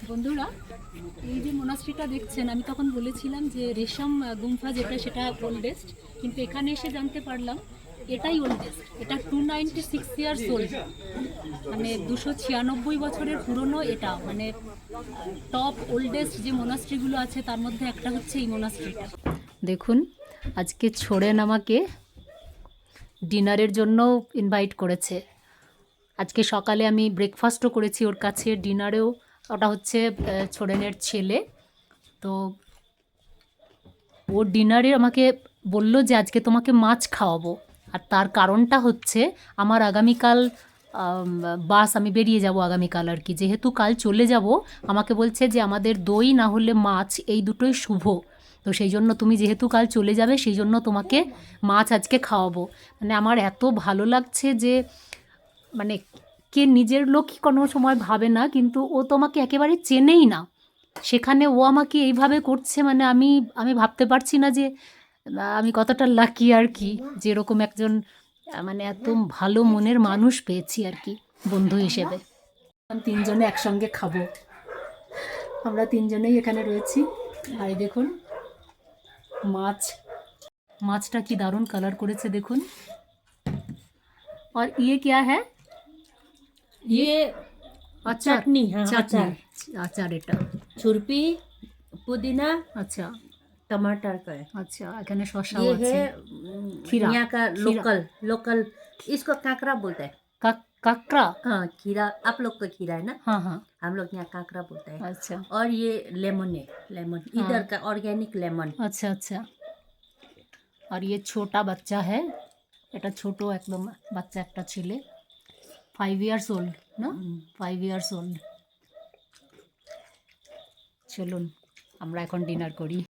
বন্ধুরা, এই যে মোনাস্ট্রিটা দেখছেন, আমি তখন বলেছিলাম যে রেশম গুম্ফা যেটা সেটা ওল্ডেস্ট, কিন্তু এখানে এসে জানতে পারলাম এটাই ওল্ডেস্ট। এটা 296 ইয়ার্স ওল্ড, মানে 296 বছরের পুরনো। এটা মানে টপ ওল্ডেস্ট যে মোনাস্ট্রিগুলো আছে তার মধ্যে একটা হচ্ছে এই মোনাস্ট্রিটা। দেখুন, আজকে ছোড়েন আমাকে ডিনারের জন্য ইনভাইট করেছে। আজকে সকালে আমি ব্রেকফাস্টও করেছি ওর কাছে, ডিনারেও। ওটা হচ্ছে ছোড়েনের ছেলে। তো ও ডিনারে আমাকে বলল যে আজকে তোমাকে মাছ খাওয়াবো। আর তার কারণটা হচ্ছে আমার আগামীকাল বাস, আমি বেরিয়ে যাব আগামীকাল আর কি। যেহেতু কাল চলে যাব, আমাকে বলছে যে আমাদের দই না হলে মাছ, এই দুটোই শুভ। তো সেই জন্য তুমি যেহেতু কাল চলে যাবে, সেই জন্য তোমাকে মাছ আজকে খাওয়াবো। মানে আমার এত ভালো লাগছে যে, মানে কে নিজের লোকই কোনো সময় ভাবে না, কিন্তু ও তো আমাকে একেবারে চেনেই না। সেখানে ও আমাকে এইভাবে করছে, মানে আমি আমি ভাবতে পারছি না যে আমি কতটা লাকি আর কি, যে এরকম একজন মানে এত ভালো মনের মানুষ পেয়েছি আর কি বন্ধু হিসেবে। তিনজনে একসঙ্গে খাবো, আমরা তিনজনেই এখানে রয়েছি। আর এই দেখুন মাছটা কি দারুণ কালার করেছে দেখুন। আর ইয়ে क्या है? ये আচার, चटनी, हाँ চাটনি, अचार। আচার এটা। छुरपी, पुदीना, আচ্ছা टमाटर का है। আচ্ছা, এখানে শসাও ये আছে। है खीरा, यहाँ का खीरा। लोकल लोकल इसको कांकरा बोलते हैं। কাঁকড়া। हाँ, खीरा आप लोग तो खीरा है ना, हाँ हाँ। हम लोग यहाँ कांकरा बोलते हैं। अच्छा और ये लेमन है, लेमन हाँ। इधर का ऑर्गेनिक लेमन। अच्छा अच्छा। और ये छोटा बच्चा है, এটা ছোট একদম বাচ্চা একটা ছেলে, 5 ইয়ার্স ওল্ড না, 5 ইয়ার্স ওল্ড। চলুন আমরা এখন ডিনার করি।